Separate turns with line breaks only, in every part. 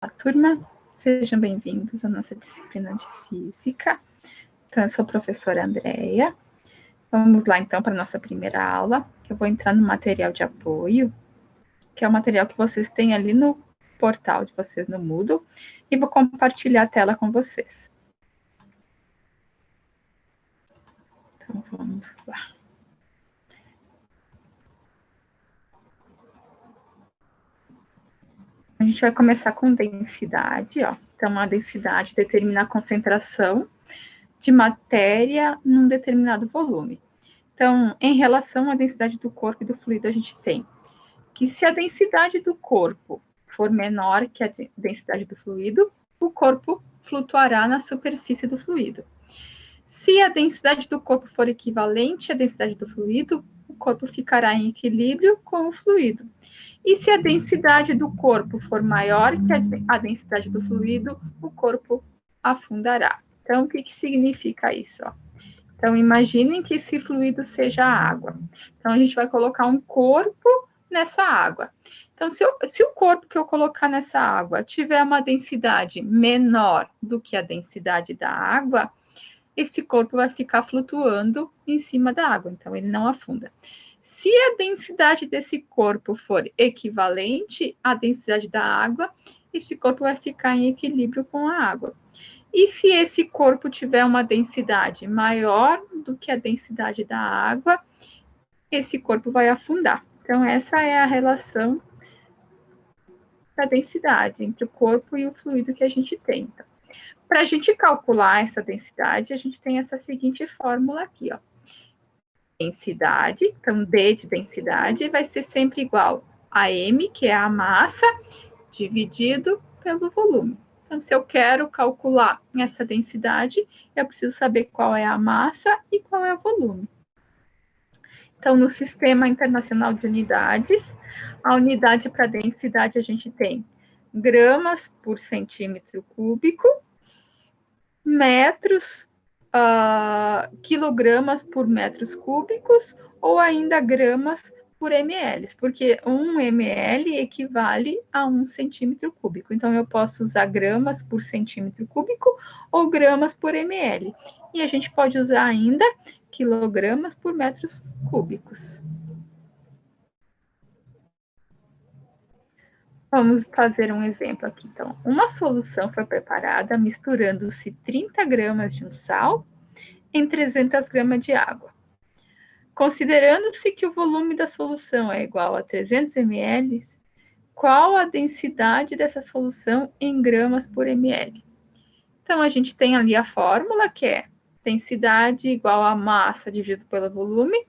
Turma, sejam bem-vindos à nossa disciplina de Física. Então, eu sou a professora Andréia. Vamos lá, então, para a nossa primeira aula. Eu vou entrar no material de apoio, que é o material que vocês têm ali no portal de vocês no Moodle, e vou compartilhar a tela com vocês. Então, vamos lá. A gente vai começar com densidade, ó. Então, a densidade determina a concentração de matéria num determinado volume. Então, em relação à densidade do corpo e do fluido, a gente tem que se a densidade do corpo for menor que a densidade do fluido, o corpo flutuará na superfície do fluido. Se a densidade do corpo for equivalente à densidade do fluido, o corpo ficará em equilíbrio com o fluido. E se a densidade do corpo for maior que a densidade do fluido, o corpo afundará. Então, o que significa isso? Então, imaginem que esse fluido seja a água. Então, a gente vai colocar um corpo nessa água. Então, se o corpo que eu colocar nessa água tiver uma densidade menor do que a densidade da água, esse corpo vai ficar flutuando em cima da água, então ele não afunda. Se a densidade desse corpo for equivalente à densidade da água, esse corpo vai ficar em equilíbrio com a água. E se esse corpo tiver uma densidade maior do que a densidade da água, esse corpo vai afundar. Então, essa é a relação da densidade entre o corpo e o fluido que a gente tem. Então, para a gente calcular essa densidade, a gente tem essa seguinte fórmula aqui, ó. Densidade, então D de densidade vai ser sempre igual a M, que é a massa, dividido pelo volume. Então, se eu quero calcular essa densidade, eu preciso saber qual é a massa e qual é o volume. Então, no Sistema Internacional de Unidades, a unidade para densidade a gente tem gramas por centímetro cúbico, metros, quilogramas por metros cúbicos, ou ainda gramas por ml, porque 1 ml equivale a 1 centímetro cúbico. Então, eu posso usar gramas por centímetro cúbico ou gramas por ml. E a gente pode usar ainda quilogramas por metros cúbicos. Vamos fazer um exemplo aqui. Então, uma solução foi preparada misturando-se 30 gramas de um sal em 300 gramas de água. Considerando-se que o volume da solução é igual a 300 ml, qual a densidade dessa solução em gramas por ml? Então, a gente tem ali a fórmula, que é densidade igual a massa dividido pelo volume.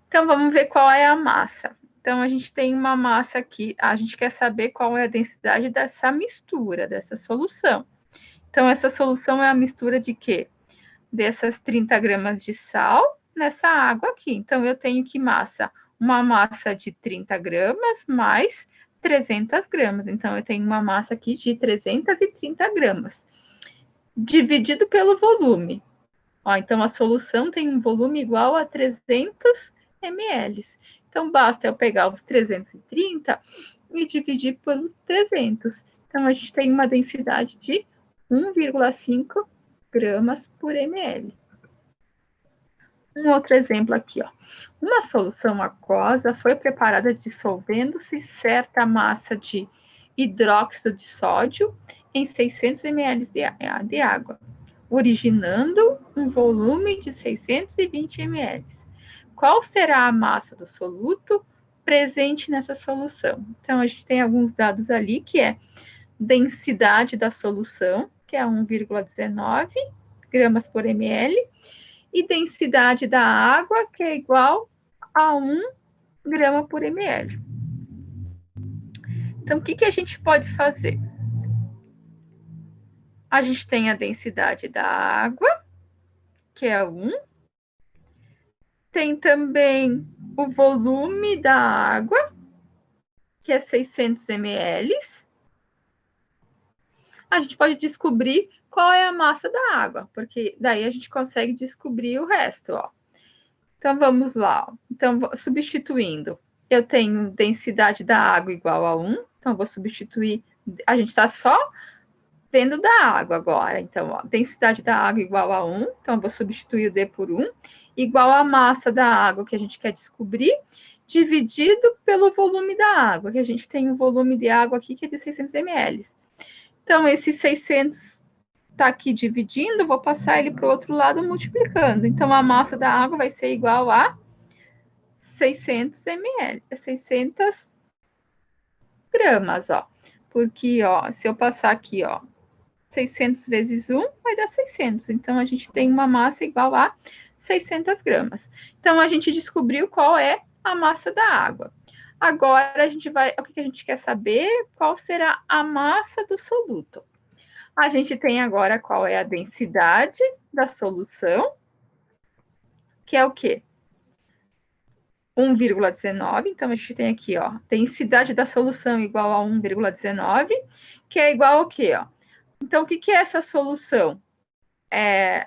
Então, vamos ver qual é a massa. Então, a gente tem uma massa aqui, a gente quer saber qual é a densidade dessa mistura, dessa solução. Então, essa solução é a mistura de quê? Dessas 30 gramas de sal nessa água aqui. Então, eu tenho que uma massa de 30 gramas mais 300 gramas. Então, eu tenho uma massa aqui de 330 gramas, dividido pelo volume. Ó, então, a solução tem um volume igual a 300 ml. Então, basta eu pegar os 330 e dividir por 300. Então, a gente tem uma densidade de 1,5 gramas por ml. Um outro exemplo aqui, ó. Uma solução aquosa foi preparada dissolvendo-se certa massa de hidróxido de sódio em 600 ml de água, originando um volume de 620 ml. Qual será a massa do soluto presente nessa solução? Então, a gente tem alguns dados ali, que é densidade da solução, que é 1,19 gramas por ml, e densidade da água, que é igual a 1 grama por ml. Então, o que a gente pode fazer? A gente tem a densidade da água, que é 1. Tem também o volume da água, que é 600 ml. A gente pode descobrir qual é a massa da água, porque daí a gente consegue descobrir o resto, ó. Então, vamos lá. Então, substituindo, eu tenho densidade da água igual a 1, então vou substituir A gente está só vendo da água agora. Então, ó, densidade da água igual a 1, então eu vou substituir o D por 1, igual a massa da água que a gente quer descobrir, dividido pelo volume da água, que a gente tem um volume de água aqui que é de 600 ml. Então, esse 600 está aqui dividindo, vou passar ele para o outro lado multiplicando. Então, a massa da água vai ser igual a 600 ml, 600 gramas, ó. Porque, ó, se eu passar aqui, ó, 600 vezes 1 vai dar 600. Então, a gente tem uma massa igual a 600 gramas. Então, a gente descobriu qual é a massa da água. Agora, a gente vai... O que a gente quer saber? Qual será a massa do soluto? A gente tem agora qual é a densidade da solução, que é o quê? 1,19. Então, a gente tem aqui, ó, densidade da solução igual a 1,19, que é igual ao quê, ó? Então, o que é essa solução? É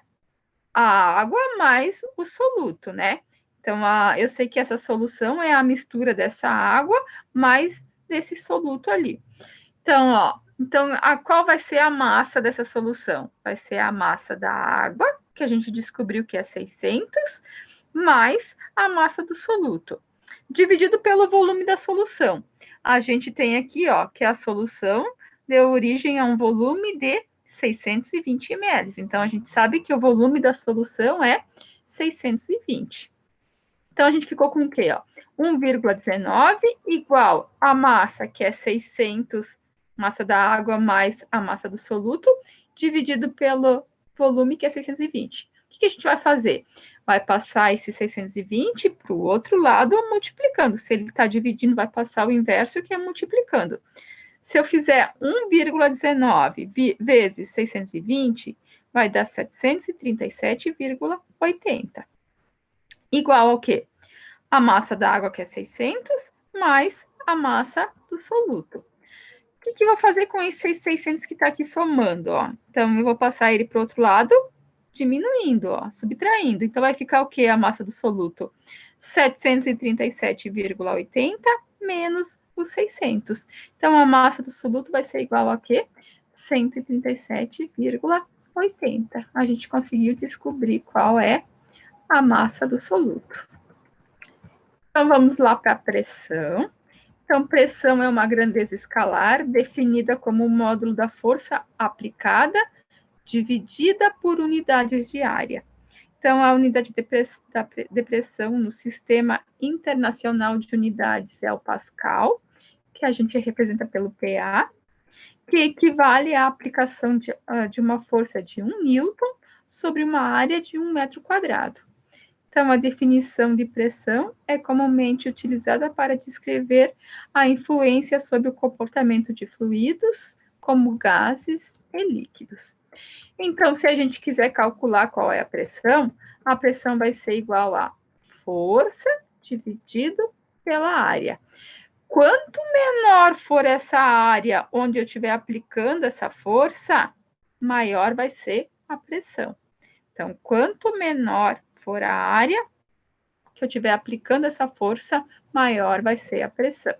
a água mais o soluto, né? Então, eu sei que essa solução é a mistura dessa água mais desse soluto ali. Então, ó, qual vai ser a massa dessa solução? Vai ser a massa da água, que a gente descobriu que é 600, mais a massa do soluto, dividido pelo volume da solução. A gente tem aqui, ó, que a solução deu origem a um volume de 620 ml. Então, a gente sabe que o volume da solução é 620. Então, a gente ficou com o quê? 1,19 igual a massa, que é 600, massa da água mais a massa do soluto, dividido pelo volume, que é 620. O que a gente vai fazer? Vai passar esse 620 para o outro lado, multiplicando. Se ele está dividindo, vai passar o inverso, que é multiplicando. Se eu fizer 1,19 vezes 620, vai dar 737,80. Igual ao quê? A massa da água, que é 600, mais a massa do soluto. O que eu vou fazer com esses 600 que está aqui somando? Ó? Então, eu vou passar ele para o outro lado, diminuindo, ó, subtraindo. Então, vai ficar o quê? A massa do soluto? 737,80 menos os 600. Então, a massa do soluto vai ser igual a quê? 137,80. A gente conseguiu descobrir qual é a massa do soluto. Então, vamos lá para a pressão. Então, pressão é uma grandeza escalar definida como o módulo da força aplicada dividida por unidades de área. Então, a unidade de pressão no Sistema Internacional de Unidades é o Pascal, que a gente representa pelo PA, que equivale à aplicação de uma força de 1 newton sobre uma área de 1 metro quadrado. Então, a definição de pressão é comumente utilizada para descrever a influência sobre o comportamento de fluidos, como gases e líquidos. Então, se a gente quiser calcular qual é a pressão vai ser igual a força dividido pela área. Quanto menor for essa área onde eu estiver aplicando essa força, maior vai ser a pressão. Então, quanto menor for a área que eu estiver aplicando essa força, maior vai ser a pressão.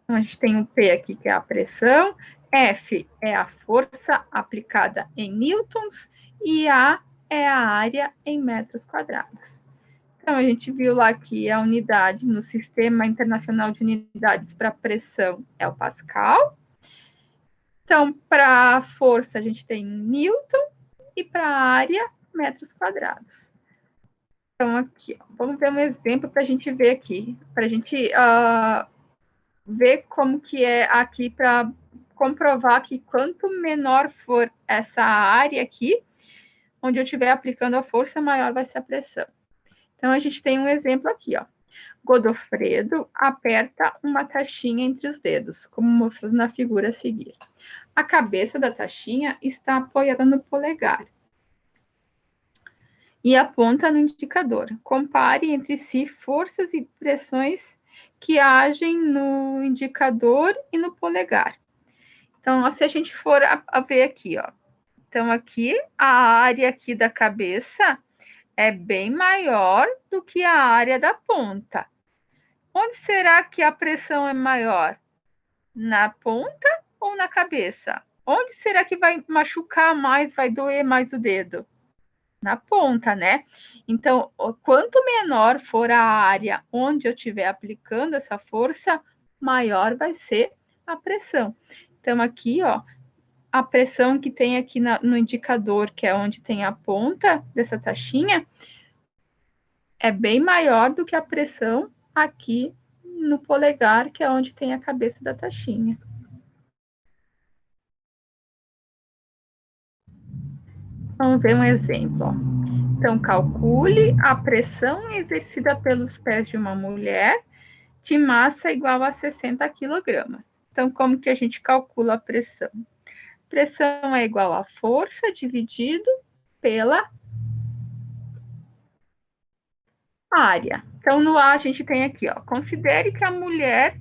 Então, a gente tem o P aqui, que é a pressão, F é a força aplicada em newtons e A é a área em metros quadrados. Então, a gente viu lá que a unidade no Sistema Internacional de Unidades para pressão é o Pascal. Então, para a força, a gente tem newton e para a área, metros quadrados. Então, aqui, ó, vamos ver um exemplo para a gente ver aqui, para a gente ver como que é aqui para comprovar que quanto menor for essa área aqui, onde eu estiver aplicando a força, maior vai ser a pressão. Então, a gente tem um exemplo aqui, ó. Godofredo aperta uma taxinha entre os dedos, como mostrado na figura a seguir. A cabeça da taxinha está apoiada no polegar e aponta no indicador. Compare entre si forças e pressões que agem no indicador e no polegar. Então, se a gente for a ver aqui, ó. Então, aqui, a área aqui da cabeça é bem maior do que a área da ponta. Onde será que a pressão é maior? Na ponta ou na cabeça? Onde será que vai machucar mais, vai doer mais o dedo? Na ponta, né? Então, quanto menor for a área onde eu estiver aplicando essa força, maior vai ser a pressão. Então, aqui, ó, a pressão que tem aqui no indicador, que é onde tem a ponta dessa taxinha, é bem maior do que a pressão aqui no polegar, que é onde tem a cabeça da taxinha. Vamos ver um exemplo. Ó. Então, calcule a pressão exercida pelos pés de uma mulher de massa igual a 60 quilogramas. Então, como que a gente calcula a pressão? Pressão é igual a força dividido pela área. Então, no A, a gente tem aqui, ó, considere que a mulher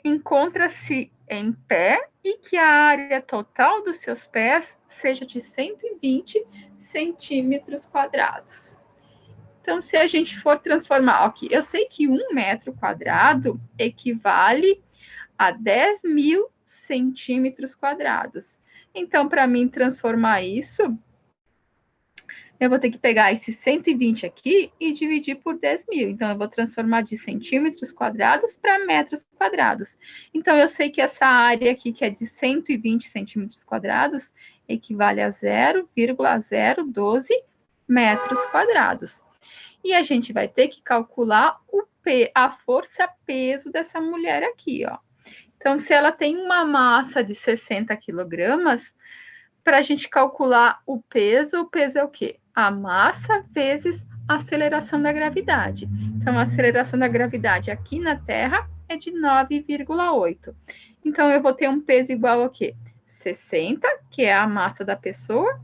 encontra-se em pé e que a área total dos seus pés seja de 120 centímetros quadrados. Então, se a gente for transformar aqui, eu sei que 1 metro quadrado equivale a 10 mil centímetros quadrados. Então, para mim transformar isso, eu vou ter que pegar esse 120 aqui e dividir por 10 mil. Então, eu vou transformar de centímetros quadrados para metros quadrados. Então, eu sei que essa área aqui, que é de 120 centímetros quadrados, equivale a 0,012 metros quadrados. E a gente vai ter que calcular a força-peso dessa mulher aqui, ó. Então, se ela tem uma massa de 60 quilogramas, para a gente calcular o peso é o quê? A massa vezes a aceleração da gravidade. Então, a aceleração da gravidade aqui na Terra é de 9,8. Então, eu vou ter um peso igual ao quê? 60, que é a massa da pessoa,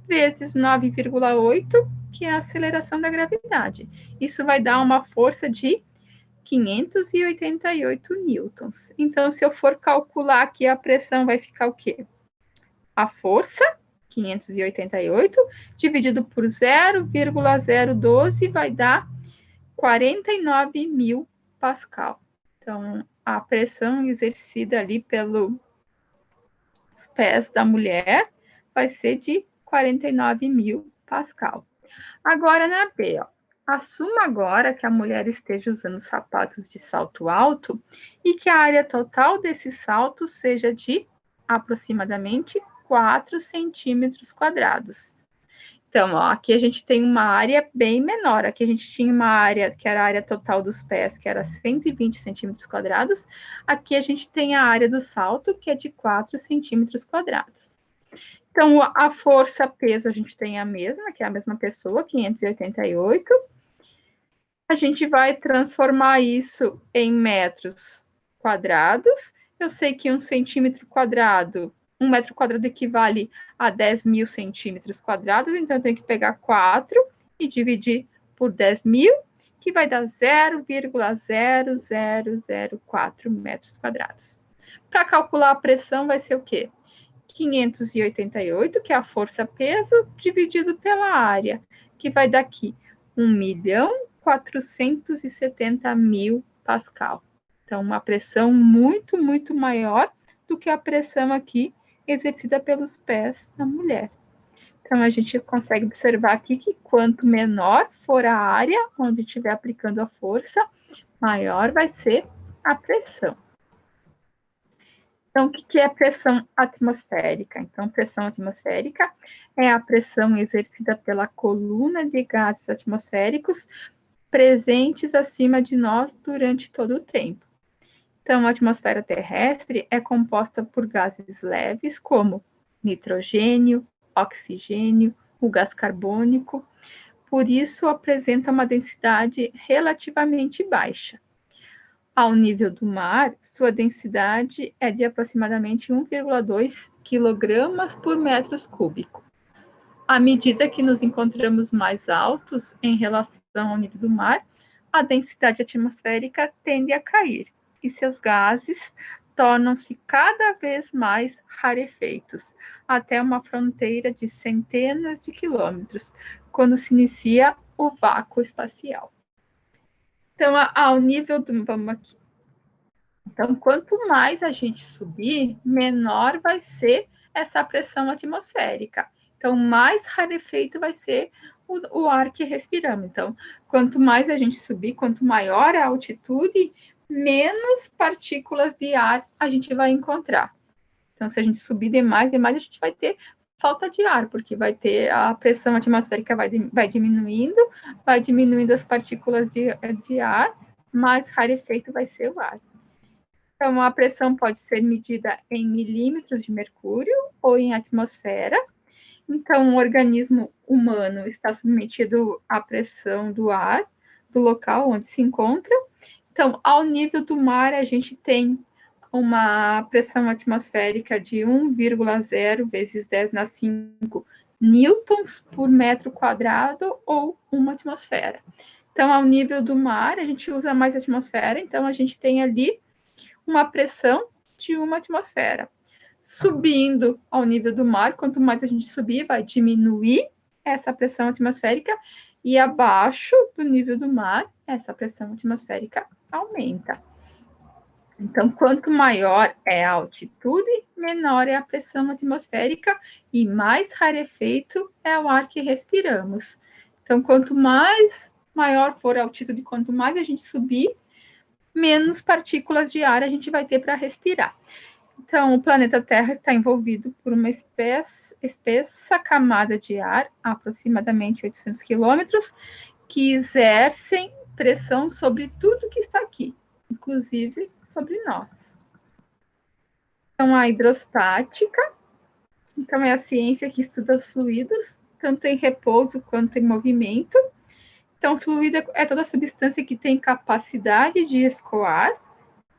vezes 9,8, que é a aceleração da gravidade. Isso vai dar uma força de 588 newtons. Então, se eu for calcular aqui, a pressão vai ficar o quê? A força, 588, dividido por 0,012, vai dar 49 mil pascal. Então, a pressão exercida ali pelos pés da mulher vai ser de 49 mil pascal. Agora, na B, ó. Assuma agora que a mulher esteja usando sapatos de salto alto e que a área total desse salto seja de aproximadamente 4 centímetros quadrados. Então, ó, aqui a gente tem uma área bem menor. Aqui a gente tinha uma área que era a área total dos pés, que era 120 centímetros quadrados. Aqui a gente tem a área do salto, que é de 4 centímetros quadrados. Então, a força-peso a gente tem a mesma, que é a mesma pessoa, 588. A gente vai transformar isso em metros quadrados. Eu sei que 1 centímetro quadrado, 1 metro quadrado equivale a 10 mil centímetros quadrados, então eu tenho que pegar 4 e dividir por 10 mil, que vai dar 0,0004 metros quadrados. Para calcular a pressão, vai ser o quê? 588, que é a força-peso, dividido pela área, que vai dar aqui 1.470.000 pascal. Então, uma pressão muito, muito maior do que a pressão aqui exercida pelos pés da mulher. Então, a gente consegue observar aqui que quanto menor for a área onde estiver aplicando a força, maior vai ser a pressão. Então, o que é pressão atmosférica? Então, pressão atmosférica é a pressão exercida pela coluna de gases atmosféricos presentes acima de nós durante todo o tempo. Então, a atmosfera terrestre é composta por gases leves, como nitrogênio, oxigênio, o gás carbônico, por isso apresenta uma densidade relativamente baixa. Ao nível do mar, sua densidade é de aproximadamente 1,2 kg por metro cúbico. À medida que nos encontramos mais altos em relação ao nível do mar, a densidade atmosférica tende a cair e seus gases tornam-se cada vez mais rarefeitos, até uma fronteira de centenas de quilômetros, quando se inicia o vácuo espacial. Então, ao nível do... Vamos aqui. Então, quanto mais a gente subir, menor vai ser essa pressão atmosférica. Então, mais rarefeito vai ser o ar que respiramos. Então, quanto mais a gente subir, quanto maior a altitude, menos partículas de ar a gente vai encontrar. Então, se a gente subir demais, a gente vai ter falta de ar, porque vai ter a pressão atmosférica vai diminuindo as partículas de ar, mais rarefeito vai ser o ar. Então, a pressão pode ser medida em milímetros de mercúrio ou em atmosfera. Então, o organismo humano está submetido à pressão do ar, do local onde se encontra. Então, ao nível do mar, a gente tem uma pressão atmosférica de 1,0 vezes 10 na 5 newtons por metro quadrado ou uma atmosfera. Então, ao nível do mar, a gente usa mais atmosfera, então a gente tem ali uma pressão de uma atmosfera. Subindo ao nível do mar, quanto mais a gente subir, vai diminuir essa pressão atmosférica, e abaixo do nível do mar, essa pressão atmosférica aumenta. Então, quanto maior é a altitude, menor é a pressão atmosférica e mais rarefeito é o ar que respiramos. Então, quanto mais maior for a altitude, quanto mais a gente subir, menos partículas de ar a gente vai ter para respirar. Então, o planeta Terra está envolvido por uma espessa camada de ar, aproximadamente 800 quilômetros, que exercem pressão sobre tudo que está aqui, inclusive sobre nós. Então, a hidrostática, então, é a ciência que estuda os fluidos, tanto em repouso quanto em movimento. Então, fluido é toda substância que tem capacidade de escoar.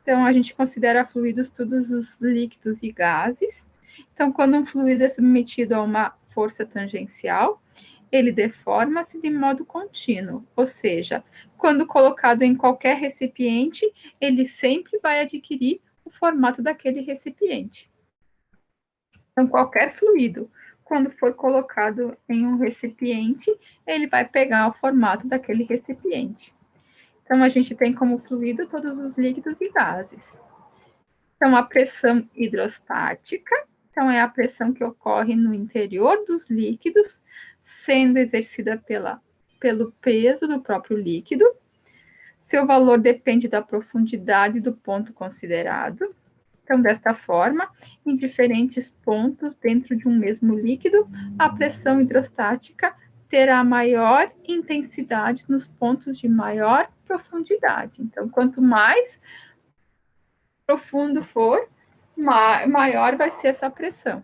Então, a gente considera fluidos todos os líquidos e gases. Então, quando um fluido é submetido a uma força tangencial, ele deforma-se de modo contínuo, ou seja, quando colocado em qualquer recipiente, ele sempre vai adquirir o formato daquele recipiente. Então, qualquer fluido, quando for colocado em um recipiente, ele vai pegar o formato daquele recipiente. Então, a gente tem como fluido todos os líquidos e gases. Então, a pressão hidrostática, então, é a pressão que ocorre no interior dos líquidos, sendo exercida pelo peso do próprio líquido. Seu valor depende da profundidade do ponto considerado. Então, desta forma, em diferentes pontos dentro de um mesmo líquido, a pressão hidrostática terá maior intensidade nos pontos de maior profundidade. Então, quanto mais profundo for, maior vai ser essa pressão.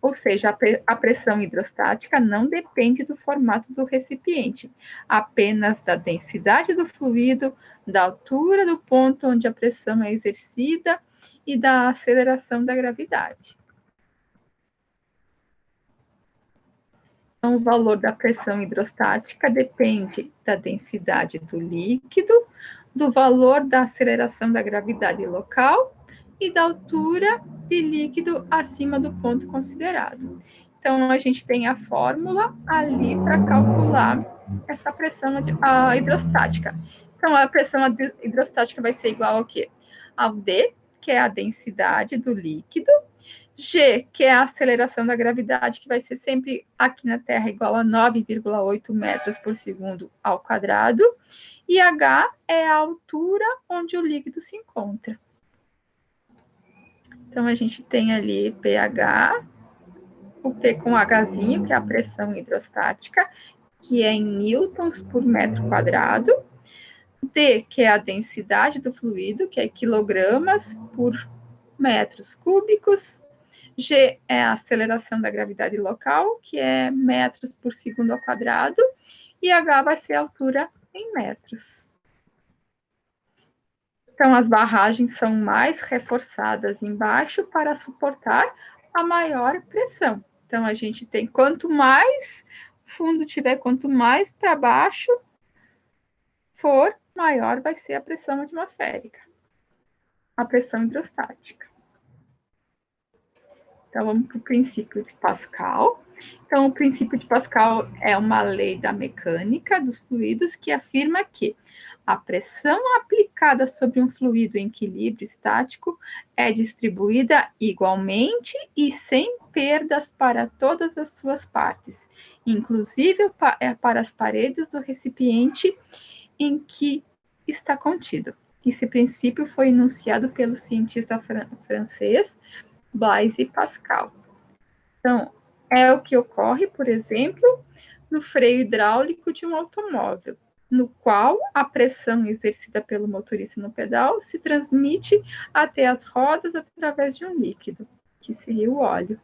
Ou seja, a pressão hidrostática não depende do formato do recipiente, apenas da densidade do fluido, da altura do ponto onde a pressão é exercida e da aceleração da gravidade. Então, o valor da pressão hidrostática depende da densidade do líquido, do valor da aceleração da gravidade local e da altura de líquido acima do ponto considerado. Então, a gente tem a fórmula ali para calcular essa pressão hidrostática. Então, a pressão hidrostática vai ser igual ao quê? Ao D, que é a densidade do líquido, G, que é a aceleração da gravidade, que vai ser sempre aqui na Terra igual a 9,8 metros por segundo ao quadrado, e H é a altura onde o líquido se encontra. Então, a gente tem ali pH, o P com Hzinho, que é a pressão hidrostática, que é em newtons por metro quadrado, D, que é a densidade do fluido, que é quilogramas por metros cúbicos, G é a aceleração da gravidade local, que é metros por segundo ao quadrado, e H vai ser a altura em metros. Então, as barragens são mais reforçadas embaixo para suportar a maior pressão. Então, a gente tem, quanto mais fundo tiver, quanto mais para baixo for, maior vai ser a pressão atmosférica, a pressão hidrostática. Então, vamos para o princípio de Pascal. Então, o princípio de Pascal é uma lei da mecânica dos fluidos que afirma que a pressão aplicada sobre um fluido em equilíbrio estático é distribuída igualmente e sem perdas para todas as suas partes, inclusive para as paredes do recipiente em que está contido. Esse princípio foi enunciado pelo cientista francês Blaise Pascal. Então, é o que ocorre, por exemplo, no freio hidráulico de um automóvel, no qual a pressão exercida pelo motorista no pedal se transmite até as rodas através de um líquido, que seria o óleo.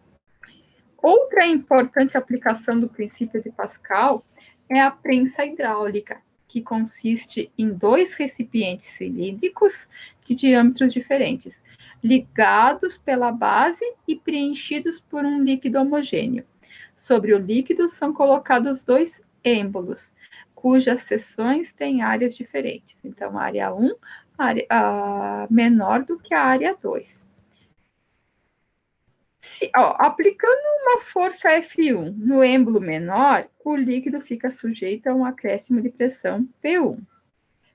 Outra importante aplicação do princípio de Pascal é a prensa hidráulica, que consiste em dois recipientes cilíndricos de diâmetros diferentes, ligados pela base e preenchidos por um líquido homogêneo. Sobre o líquido são colocados dois êmbolos, cujas seções têm áreas diferentes. Então, a área 1 menor do que a área 2. Aplicando uma força F1 no êmbolo menor, o líquido fica sujeito a um acréscimo de pressão P1.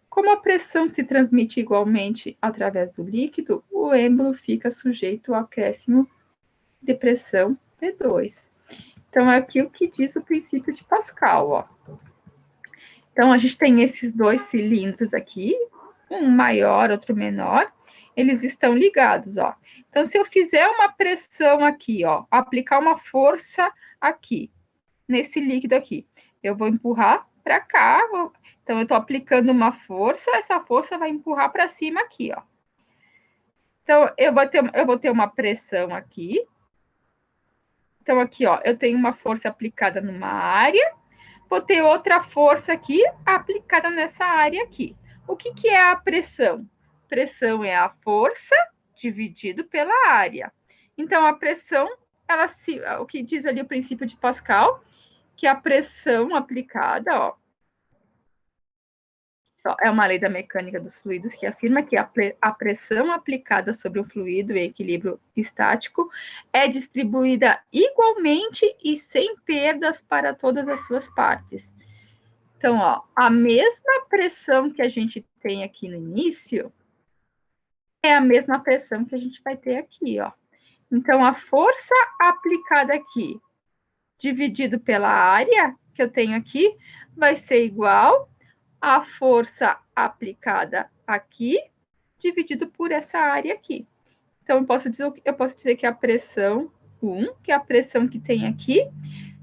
Como a pressão se transmite igualmente através do líquido, o êmbolo fica sujeito ao acréscimo de pressão P2. Então, é aqui o que diz o princípio de Pascal, ó. Então, a gente tem esses dois cilindros aqui, um maior, outro menor, eles estão ligados, ó. Então, se eu fizer uma pressão aqui, ó, aplicar uma força aqui, nesse líquido aqui, eu vou empurrar para cá, então eu estou aplicando uma força, essa força vai empurrar para cima aqui, ó. Então, eu vou ter uma pressão aqui. Então, aqui, ó, eu tenho uma força aplicada numa área, vou ter outra força aqui aplicada nessa área aqui. O que é a pressão? Pressão é a força dividido pela área. Então, a pressão, o que diz ali o princípio de Pascal, que a pressão aplicada, ó, é uma lei da mecânica dos fluidos que afirma que a pressão aplicada sobre um fluido em equilíbrio estático é distribuída igualmente e sem perdas para todas as suas partes. Então, ó, a mesma pressão que a gente tem aqui no início é a mesma pressão que a gente vai ter aqui, ó. Então, a força aplicada aqui, dividido pela área que eu tenho aqui, vai ser igual a força aplicada aqui, dividido por essa área aqui. Então, eu posso dizer que a pressão 1, que é a pressão que tem aqui,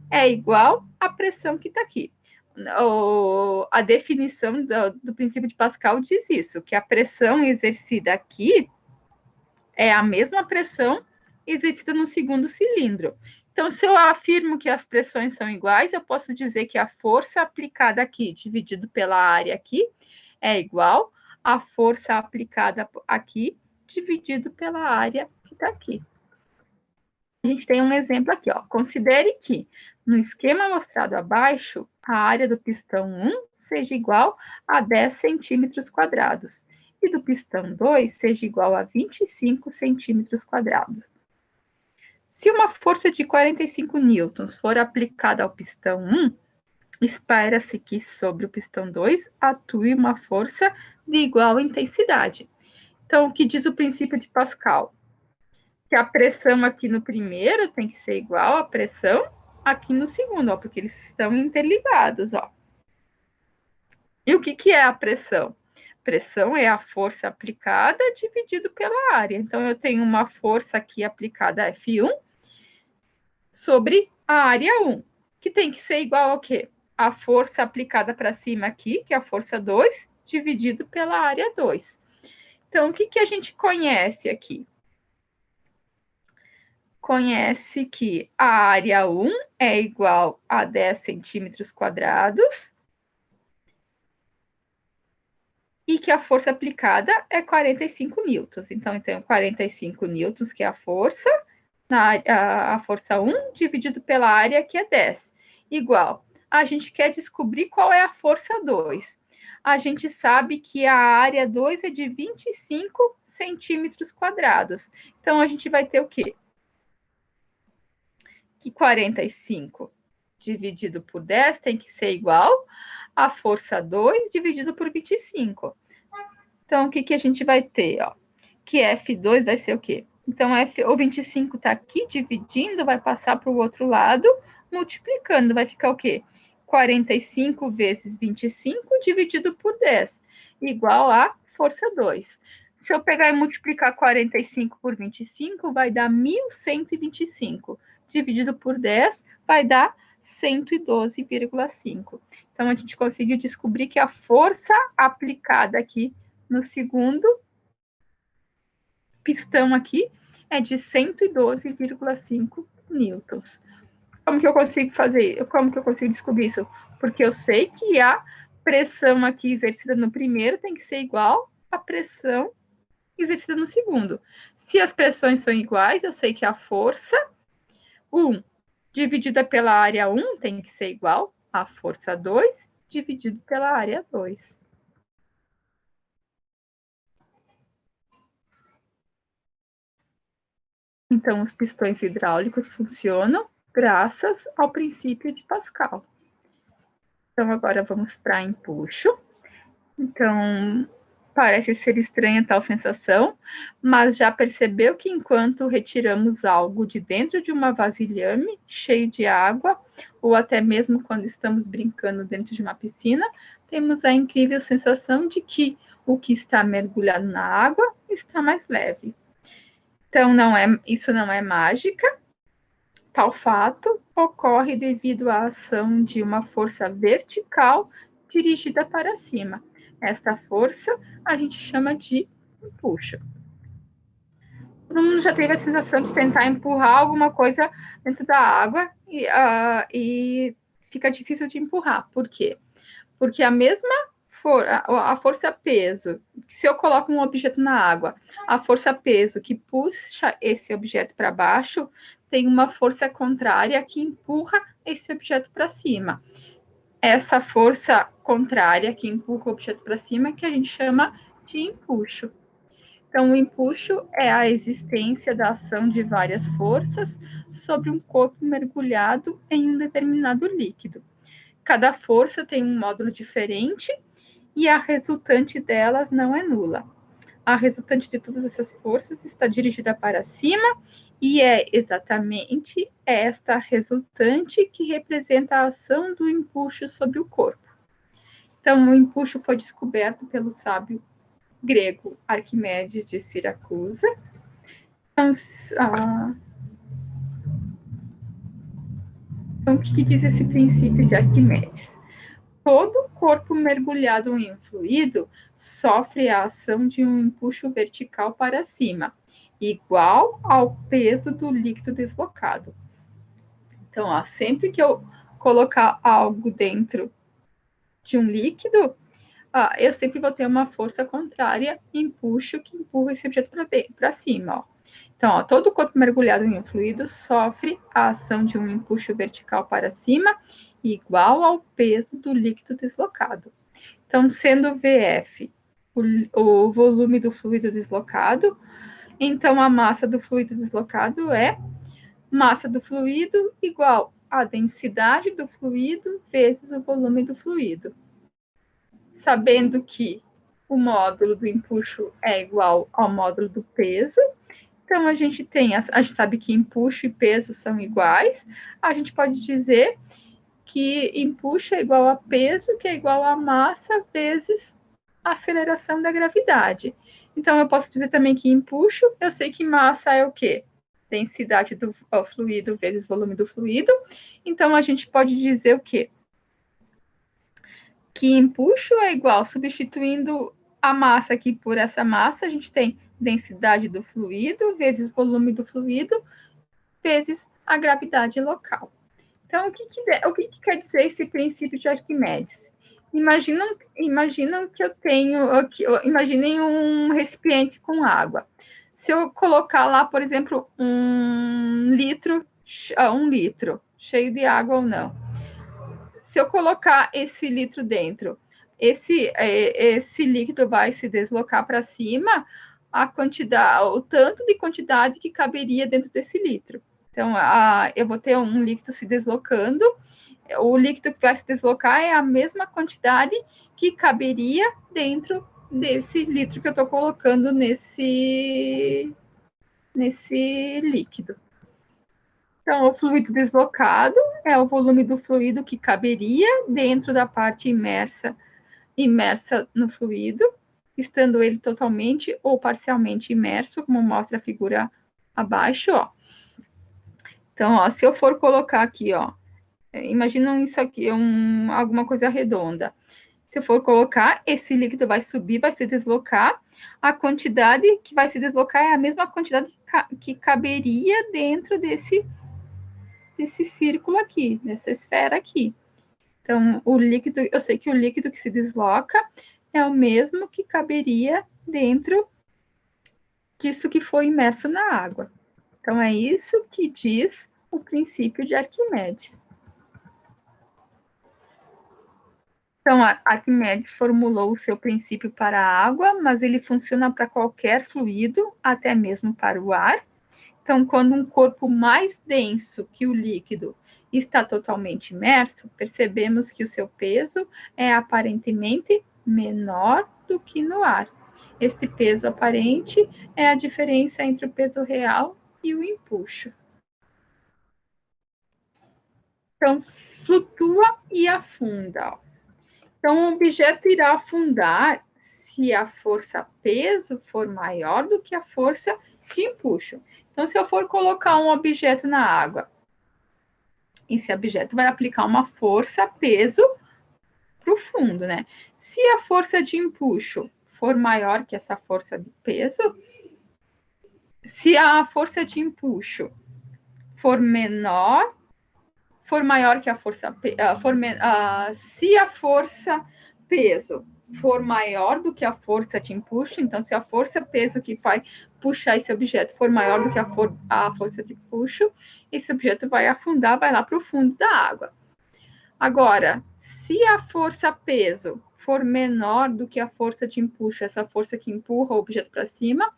é igual à pressão que está aqui. A definição do princípio de Pascal diz isso, que a pressão exercida aqui é a mesma pressão exercida no segundo cilindro. Então, se eu afirmo que as pressões são iguais, eu posso dizer que a força aplicada aqui, dividido pela área aqui, é igual à força aplicada aqui, dividido pela área que está aqui. A gente tem um exemplo aqui, ó. Considere que, no esquema mostrado abaixo, a área do pistão 1 seja igual a 10 centímetros quadrados e do pistão 2 seja igual a 25 centímetros quadrados. Se uma força de 45 newtons for aplicada ao pistão 1, espera-se que sobre o pistão 2 atue uma força de igual intensidade. Então, o que diz o princípio de Pascal? Que a pressão aqui no primeiro tem que ser igual à pressão aqui no segundo, ó, porque eles estão interligados, ó. E o que é a pressão? Pressão é a força aplicada dividido pela área. Então, eu tenho uma força aqui aplicada F1 sobre a área 1, que tem que ser igual ao quê? A força aplicada para cima aqui, que é a força 2, dividido pela área 2. Então, o que a gente conhece aqui? Conhece que a área 1 é igual a 10 centímetros quadrados e que a força aplicada é 45 newtons. Então, eu tenho 45 newtons, que é a força, a força 1, dividido pela área, que é 10. Igual, a gente quer descobrir qual é a força 2. A gente sabe que a área 2 é de 25 centímetros quadrados. Então, a gente vai ter o quê? que 45 dividido por 10 tem que ser igual a força 2 dividido por 25. Então, o que a gente vai ter? Ó? Que F2 vai ser o quê? Então, o 25 está aqui dividindo, vai passar para o outro lado, multiplicando. Vai ficar o quê? 45 vezes 25 dividido por 10, igual a força 2. Se eu pegar e multiplicar 45 por 25, vai dar 1.125. Dividido por 10, vai dar 112,5. Então, a gente conseguiu descobrir que a força aplicada aqui no segundo pistão aqui é de 112,5 newtons. Como que eu consigo fazer? Como que eu consigo descobrir isso? Porque eu sei que a pressão aqui exercida no primeiro tem que ser igual à pressão exercida no segundo. Se as pressões são iguais, eu sei que a força 1 dividida pela área 1 tem que ser igual à força 2 dividido pela área 2. Então, os pistões hidráulicos funcionam graças ao princípio de Pascal. Então, agora vamos para empuxo. Então, parece ser estranha tal sensação, mas já percebeu que enquanto retiramos algo de dentro de uma vasilhame cheio de água, ou até mesmo quando estamos brincando dentro de uma piscina, temos a incrível sensação de que o que está mergulhado na água está mais leve. Então, isso não é mágica. Tal fato ocorre devido à ação de uma força vertical dirigida para cima. Esta força a gente chama de empuxo. Todo mundo já teve a sensação de tentar empurrar alguma coisa dentro da água e fica difícil de empurrar. Por quê? Porque a força-peso, se eu coloco um objeto na água, a força-peso que puxa esse objeto para baixo tem uma força contrária que empurra esse objeto para cima. Essa força contrária que empurra o objeto para cima que a gente chama de empuxo. Então, o empuxo é a existência da ação de várias forças sobre um corpo mergulhado em um determinado líquido. Cada força tem um módulo diferente e a resultante delas não é nula. A resultante de todas essas forças está dirigida para cima e é exatamente esta resultante que representa a ação do empuxo sobre o corpo. Então, o empuxo foi descoberto pelo sábio grego Arquimedes de Siracusa. Então, o que diz esse princípio de Arquimedes? Todo corpo mergulhado em um fluido sofre a ação de um empuxo vertical para cima, igual ao peso do líquido deslocado. Então, sempre que eu colocar algo dentro de um líquido, eu sempre vou ter uma força contrária, empuxo, que empurra esse objeto para cima. Ó. Então, todo corpo mergulhado em um fluido sofre a ação de um empuxo vertical para cima, igual ao peso do líquido deslocado. Então, sendo VF o volume do fluido deslocado, então a massa do fluido deslocado é massa do fluido igual a densidade do fluido vezes o volume do fluido. Sabendo que o módulo do empuxo é igual ao módulo do peso, então a gente sabe que empuxo e peso são iguais, a gente pode dizer que empuxo é igual a peso, que é igual a massa vezes a aceleração da gravidade. Então, eu posso dizer também que empuxo, eu sei que massa é o quê? Densidade do fluido vezes volume do fluido. Então, a gente pode dizer o quê? Que empuxo é igual, substituindo a massa aqui por essa massa, a gente tem densidade do fluido vezes volume do fluido vezes a gravidade local. Então, o que quer dizer esse princípio de Arquimedes? Imaginam que eu tenho, imaginem um recipiente com água. Se eu colocar lá, por exemplo, um litro cheio de água ou não. Se eu colocar esse litro dentro, esse líquido vai se deslocar para cima o tanto de quantidade que caberia dentro desse litro. Então, eu vou ter um líquido se deslocando, o líquido que vai se deslocar é a mesma quantidade que caberia dentro desse litro que eu estou colocando nesse líquido. Então, o fluido deslocado é o volume do fluido que caberia dentro da parte imersa no fluido, estando ele totalmente ou parcialmente imerso, como mostra a figura abaixo, ó. Então, ó, se eu for colocar aqui, ó, imaginam isso aqui, alguma coisa redonda. Se eu for colocar, esse líquido vai subir, vai se deslocar. A quantidade que vai se deslocar é a mesma quantidade que caberia dentro desse círculo aqui, dessa esfera aqui. Então, o líquido, eu sei que o líquido que se desloca é o mesmo que caberia dentro disso que foi imerso na água. Então, é isso que diz o princípio de Arquimedes. Então, Arquimedes formulou o seu princípio para a água, mas ele funciona para qualquer fluido, até mesmo para o ar. Então, quando um corpo mais denso que o líquido está totalmente imerso, percebemos que o seu peso é aparentemente menor do que no ar. Este peso aparente é a diferença entre o peso real e o empuxo. Então, flutua e afunda. Então, o objeto irá afundar se a força-peso for maior do que a força de empuxo. Então, se eu for colocar um objeto na água, esse objeto vai aplicar uma força-peso para o fundo, né? Se a força de empuxo for maior que essa força de peso, se a força de empuxo for menor, for maior que a força, se a força peso for maior do que a força de empuxo, então se a força peso que vai puxar esse objeto for maior do que a força de empuxo, esse objeto vai afundar, vai lá para o fundo da água. Agora, se a força peso for menor do que a força de empuxo, essa força que empurra o objeto para cima,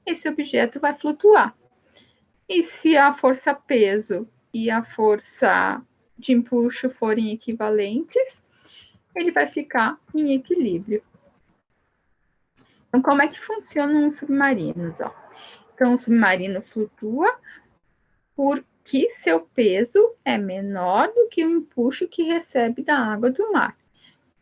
esse objeto vai flutuar. E se a força peso e a força de empuxo forem equivalentes, ele vai ficar em equilíbrio. Então, como é que funcionam os submarinos? Ó? Então, o submarino flutua porque seu peso é menor do que o empuxo que recebe da água do mar.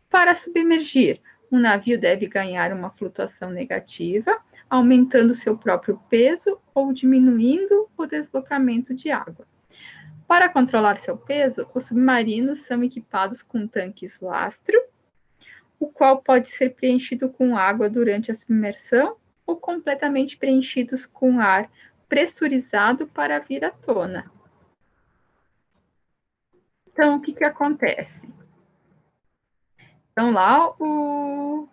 Para submergir, o navio deve ganhar uma flutuação negativa, aumentando seu próprio peso ou diminuindo o deslocamento de água. Para controlar seu peso, os submarinos são equipados com tanques lastro, o qual pode ser preenchido com água durante a submersão ou completamente preenchidos com ar pressurizado para vir à tona. Então, o que acontece? Então, lá o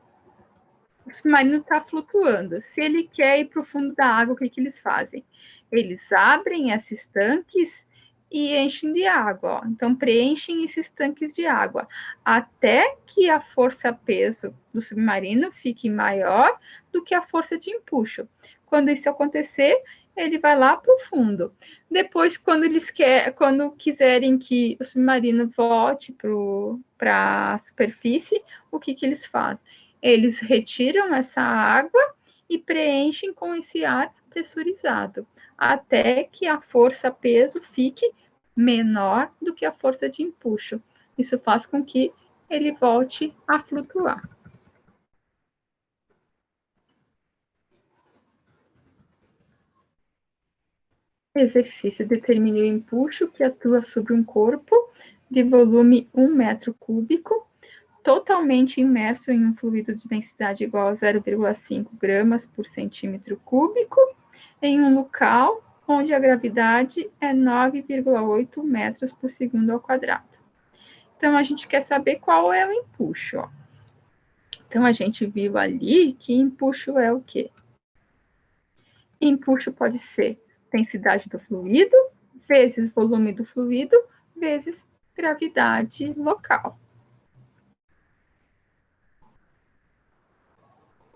submarino está flutuando. Se ele quer ir para o fundo da água, o que eles fazem? Eles abrem esses tanques e enchem de água. Ó. Então, preenchem esses tanques de água até que a força-peso do submarino fique maior do que a força de empuxo. Quando isso acontecer, ele vai lá para o fundo. Depois, quando quiserem que o submarino volte para a superfície, o que eles fazem? Eles retiram essa água e preenchem com esse ar pressurizado, até que a força-peso fique menor do que a força de empuxo. Isso faz com que ele volte a flutuar. Exercício: determine o empuxo que atua sobre um corpo de volume 1 metro cúbico, totalmente imerso em um fluido de densidade igual a 0,5 gramas por centímetro cúbico, em um local onde a gravidade é 9,8 metros por segundo ao quadrado. Então, a gente quer saber qual é o empuxo. Ó. Então, a gente viu ali que empuxo é o quê? Empuxo pode ser densidade do fluido, vezes volume do fluido, vezes gravidade local.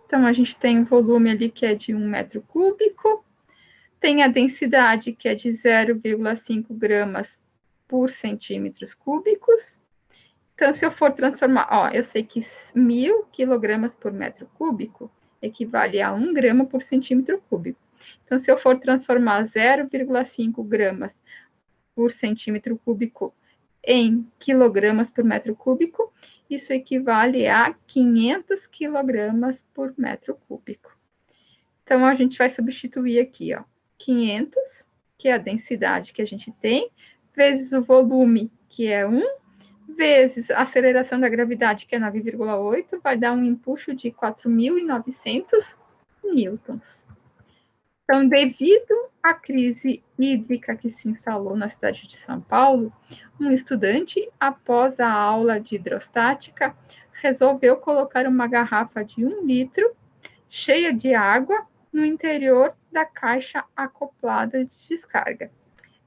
Então, a gente tem um volume ali que é de 1 metro cúbico, tem a densidade, que é de 0,5 gramas por centímetros cúbicos. Então, se eu for transformar, eu sei que 1.000 quilogramas por metro cúbico equivale a 1 grama por centímetro cúbico. Então, se eu for transformar 0,5 gramas por centímetro cúbico em quilogramas por metro cúbico, isso equivale a 500 quilogramas por metro cúbico. Então, a gente vai substituir aqui, 500, que é a densidade que a gente tem, vezes o volume, que é 1, vezes a aceleração da gravidade, que é 9,8, vai dar um empuxo de 4.900 newtons. Então, devido à crise hídrica que se instalou na cidade de São Paulo, um estudante, após a aula de hidrostática, resolveu colocar uma garrafa de 1 litro, cheia de água, no interior da caixa acoplada de descarga.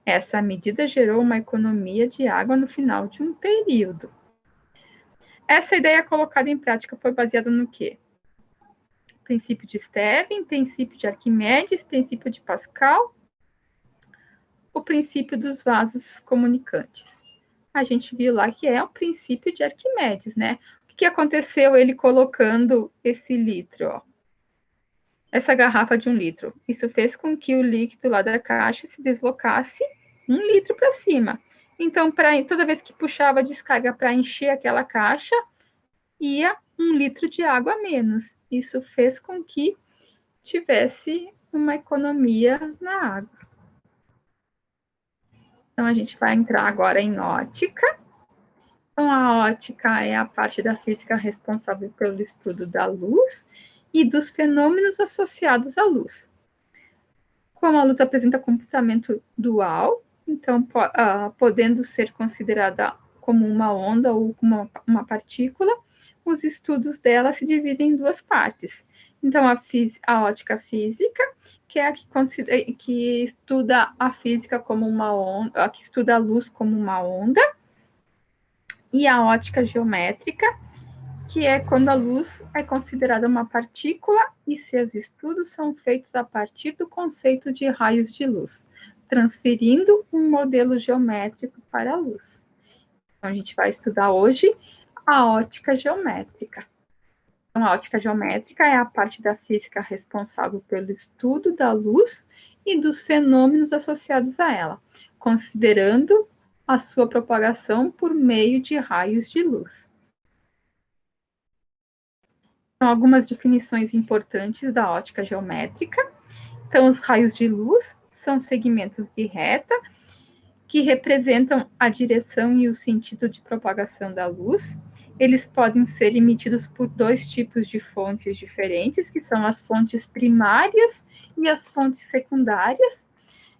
Essa medida gerou uma economia de água no final de um período. Essa ideia colocada em prática foi baseada no quê? Princípio de Stevin, princípio de Arquimedes, princípio de Pascal, o princípio dos vasos comunicantes. A gente viu lá que é o princípio de Arquimedes, né? O que aconteceu ele colocando esse litro, essa garrafa de 1 litro? Isso fez com que o líquido lá da caixa se deslocasse 1 litro para cima. Então, toda vez que puxava a descarga para encher aquela caixa, ia 1 litro de água a menos. Isso fez com que tivesse uma economia na água. Então, a gente vai entrar agora em ótica. Então, a ótica é a parte da física responsável pelo estudo da luz e dos fenômenos associados à luz. Como a luz apresenta comportamento dual, então, podendo ser considerada como uma onda ou como uma partícula, os estudos dela se dividem em 2 partes. Então, a ótica física, que é a que estuda a física como uma onda, que estuda a luz como uma onda, e a ótica geométrica, que é quando a luz é considerada uma partícula e seus estudos são feitos a partir do conceito de raios de luz, transferindo um modelo geométrico para a luz. Então, a gente vai estudar hoje a ótica geométrica. Então, a ótica geométrica é a parte da física responsável pelo estudo da luz e dos fenômenos associados a ela, considerando a sua propagação por meio de raios de luz. Então, algumas definições importantes da ótica geométrica. Então, os raios de luz são segmentos de reta que representam a direção e o sentido de propagação da luz. Eles podem ser emitidos por 2 tipos de fontes diferentes, que são as fontes primárias e as fontes secundárias.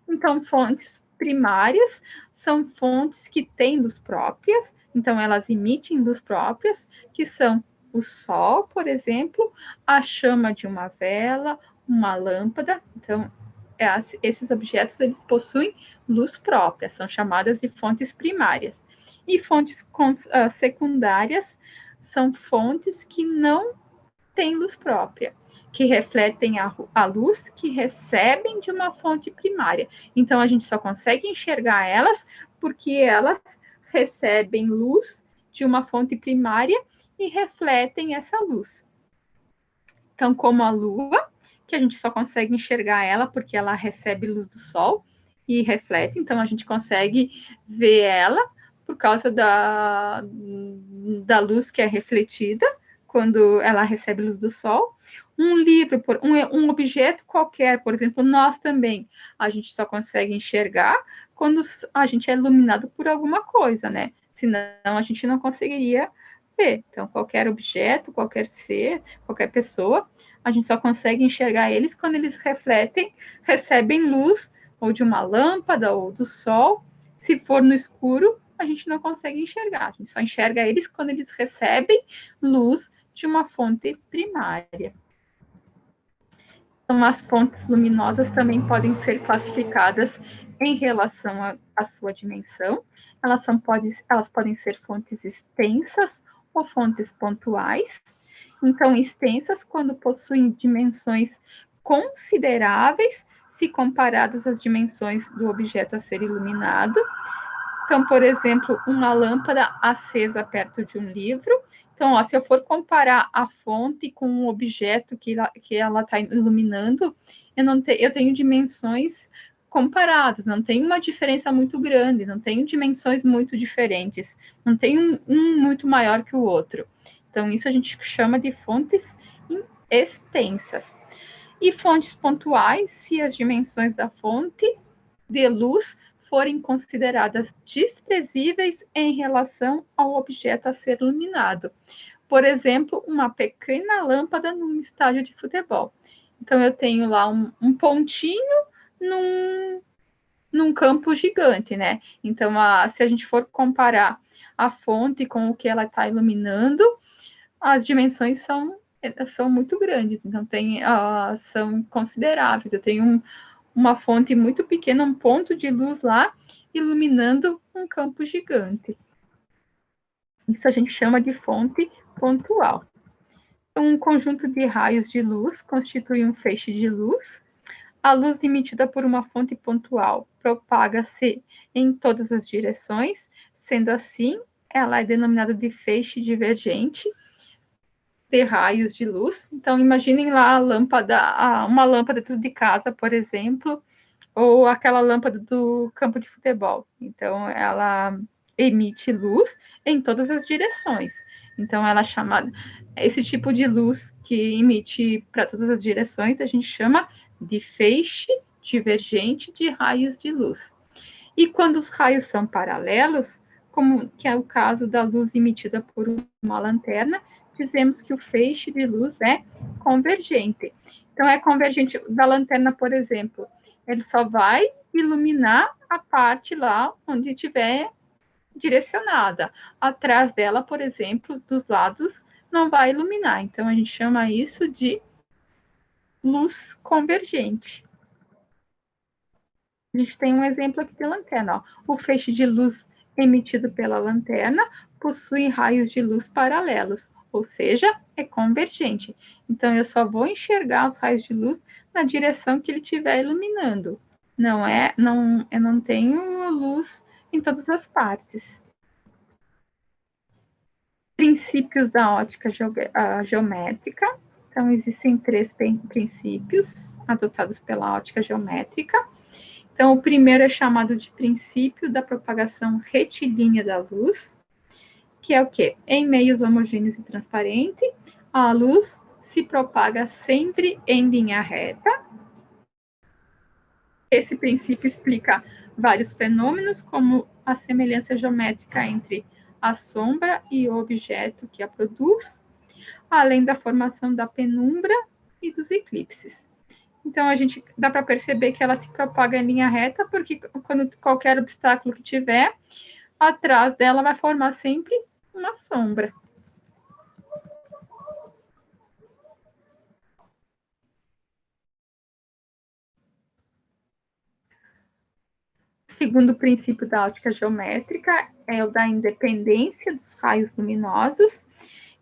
Então, fontes primárias são fontes que têm luz próprias, então elas emitem luz próprias, que são o sol, por exemplo, a chama de uma vela, uma lâmpada. Então, esses objetos eles possuem luz própria, são chamadas de fontes primárias. E fontes secundárias são fontes que não têm luz própria, que refletem a luz que recebem de uma fonte primária. Então, a gente só consegue enxergar elas porque elas recebem luz de uma fonte primária e refletem essa luz. Então, como a Lua, que a gente só consegue enxergar ela porque ela recebe luz do Sol e reflete, então a gente consegue ver ela por causa da luz que é refletida quando ela recebe luz do Sol. Um livro, um objeto qualquer, por exemplo, nós também, a gente só consegue enxergar quando a gente é iluminado por alguma coisa, né? Senão a gente não conseguiria ver. Então, qualquer objeto, qualquer ser, qualquer pessoa, a gente só consegue enxergar eles quando eles recebem luz ou de uma lâmpada ou do sol. Se for no escuro, a gente não consegue enxergar. A gente só enxerga eles quando eles recebem luz de uma fonte primária. Então, as fontes luminosas também podem ser classificadas em relação à sua dimensão. Elas podem ser fontes extensas ou fontes pontuais. Então, extensas quando possuem dimensões consideráveis, se comparadas às dimensões do objeto a ser iluminado. Então, por exemplo, uma lâmpada acesa perto de um livro. Então, ó, se eu for comparar a fonte com um objeto que ela está iluminando, eu tenho dimensões comparadas, não tem uma diferença muito grande, não tem dimensões muito diferentes, não tem um muito maior que o outro. Então, isso a gente chama de fontes extensas. E fontes pontuais, se as dimensões da fonte de luz forem consideradas desprezíveis em relação ao objeto a ser iluminado. Por exemplo, uma pequena lâmpada num estádio de futebol. Então, eu tenho lá um pontinho num campo gigante, né? Então, se a gente for comparar a fonte com o que ela está iluminando, as dimensões são muito grandes, então são consideráveis. Eu tenho uma fonte muito pequena, um ponto de luz lá, iluminando um campo gigante. Isso a gente chama de fonte pontual. Um conjunto de raios de luz constitui um feixe de luz. A luz emitida por uma fonte pontual propaga-se em todas as direções, sendo assim, ela é denominada de feixe divergente de raios de luz. Então, imaginem lá uma lâmpada dentro de casa, por exemplo, ou aquela lâmpada do campo de futebol. Então, ela emite luz em todas as direções. Então, ela é chamada, esse tipo de luz que emite para todas as direções, a gente chama de feixe divergente de raios de luz. E quando os raios são paralelos, como que é o caso da luz emitida por uma lanterna, dizemos que o feixe de luz é convergente. Então, é convergente da lanterna, por exemplo, ele só vai iluminar a parte lá onde estiver direcionada. Atrás dela, por exemplo, dos lados, não vai iluminar. Então, a gente chama isso de luz convergente. A gente tem um exemplo aqui de lanterna. Ó. O feixe de luz emitido pela lanterna possui raios de luz paralelos, ou seja, é convergente. Então, eu só vou enxergar os raios de luz na direção que ele estiver iluminando. Eu não tenho luz em todas as partes. Princípios da ótica geométrica. Então, existem 3 princípios adotados pela ótica geométrica. Então, o primeiro é chamado de princípio da propagação retilínea da luz, que é o quê? Em meios homogêneos e transparentes, a luz se propaga sempre em linha reta. Esse princípio explica vários fenômenos, como a semelhança geométrica entre a sombra e o objeto que a produz, além da formação da penumbra e dos eclipses. Então, a gente dá para perceber que ela se propaga em linha reta, porque quando qualquer obstáculo que tiver, atrás dela vai formar sempre uma sombra. O segundo princípio da ótica geométrica é o da independência dos raios luminosos,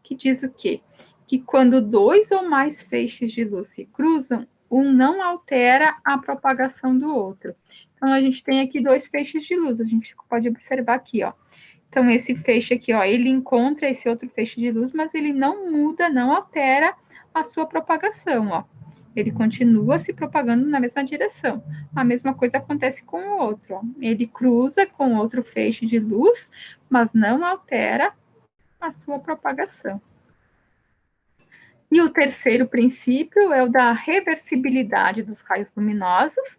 que diz o quê? Que quando 2 ou mais feixes de luz se cruzam, um não altera a propagação do outro. Então, a gente tem aqui 2 feixes de luz, a gente pode observar aqui, ó. Então, esse feixe aqui, ó, ele encontra esse outro feixe de luz, mas ele não muda, não altera a sua propagação, ó. Ele continua se propagando na mesma direção. A mesma coisa acontece com o outro, ó. Ele cruza com outro feixe de luz, mas não altera a sua propagação. E o terceiro princípio é o da reversibilidade dos raios luminosos,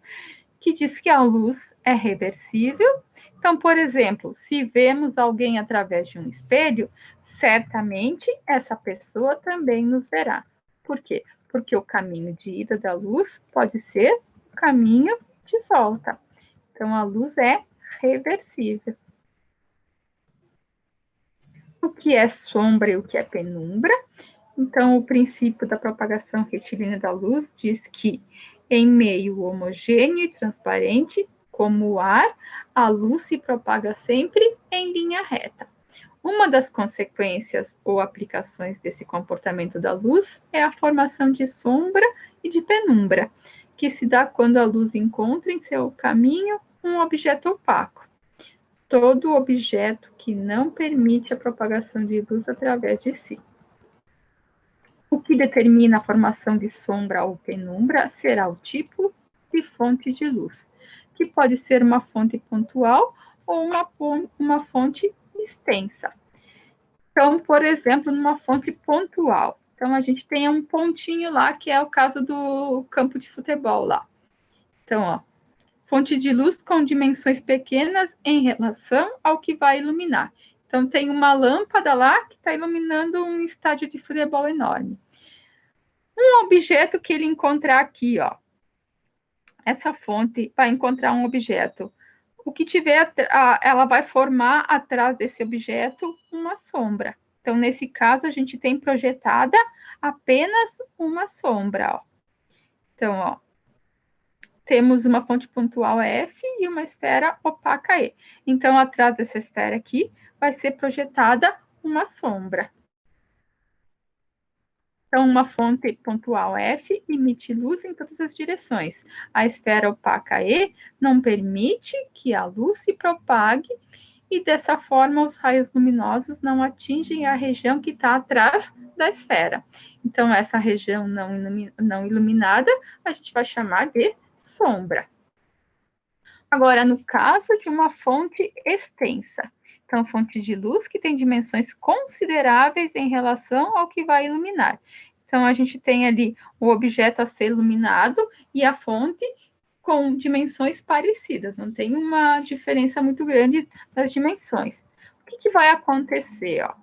que diz que a luz é reversível. Então, por exemplo, se vemos alguém através de um espelho, certamente essa pessoa também nos verá. Por quê? Porque o caminho de ida da luz pode ser o caminho de volta. Então, a luz é reversível. O que é sombra e o que é penumbra? Então, o princípio da propagação retilínea da luz diz que, em meio homogêneo e transparente, como o ar, a luz se propaga sempre em linha reta. Uma das consequências ou aplicações desse comportamento da luz é a formação de sombra e de penumbra, que se dá quando a luz encontra em seu caminho um objeto opaco. Todo objeto que não permite a propagação de luz através de si. O que determina a formação de sombra ou penumbra será o tipo de fonte de luz, que pode ser uma fonte pontual ou uma fonte extensa. Então, por exemplo, numa fonte pontual. Então, a gente tem um pontinho lá, que é o caso do campo de futebol lá. Então, ó, fonte de luz com dimensões pequenas em relação ao que vai iluminar. Então, tem uma lâmpada lá que está iluminando um estádio de futebol enorme. Um objeto que ele encontrar aqui, ó, essa fonte vai encontrar um objeto. O que tiver, ela vai formar atrás desse objeto uma sombra. Então, nesse caso, a gente tem projetada apenas uma sombra, ó. Então, ó, temos uma fonte pontual F e uma esfera opaca E. Então, atrás dessa esfera aqui, vai ser projetada uma sombra. Então, uma fonte pontual F emite luz em todas as direções. A esfera opaca E não permite que a luz se propague e, dessa forma, os raios luminosos não atingem a região que está atrás da esfera. Então, essa região não iluminada, a gente vai chamar de sombra. Agora, no caso de uma fonte extensa, então, fonte de luz que tem dimensões consideráveis em relação ao que vai iluminar. Então, a gente tem ali o objeto a ser iluminado e a fonte com dimensões parecidas, não tem uma diferença muito grande das dimensões. O que vai acontecer? Ó?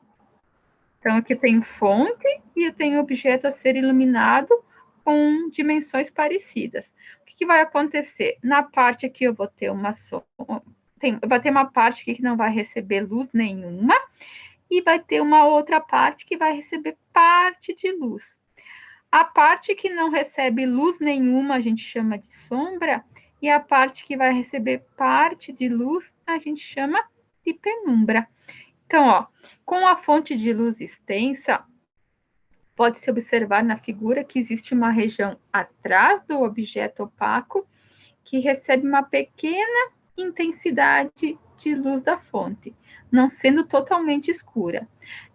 Então, aqui tem fonte e eu tenho objeto a ser iluminado com dimensões parecidas. O que vai acontecer? Na parte aqui eu vou ter vai ter uma parte aqui que não vai receber luz nenhuma e vai ter uma outra parte que vai receber parte de luz. A parte que não recebe luz nenhuma a gente chama de sombra e a parte que vai receber parte de luz a gente chama de penumbra. Então, ó, com a fonte de luz extensa, pode-se observar na figura que existe uma região atrás do objeto opaco que recebe uma pequena intensidade de luz da fonte, não sendo totalmente escura.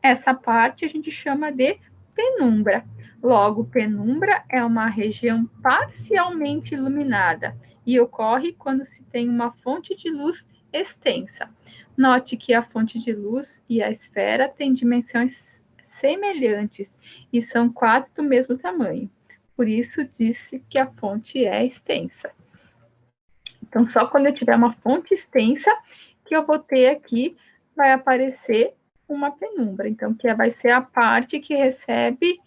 Essa parte a gente chama de penumbra. Logo, penumbra é uma região parcialmente iluminada e ocorre quando se tem uma fonte de luz extensa. Note que a fonte de luz e a esfera têm dimensões semelhantes e são quase do mesmo tamanho. Por isso, disse que a fonte é extensa. Então, só quando eu tiver uma fonte extensa que eu vou ter aqui, vai aparecer uma penumbra. Então, que vai ser a parte que recebe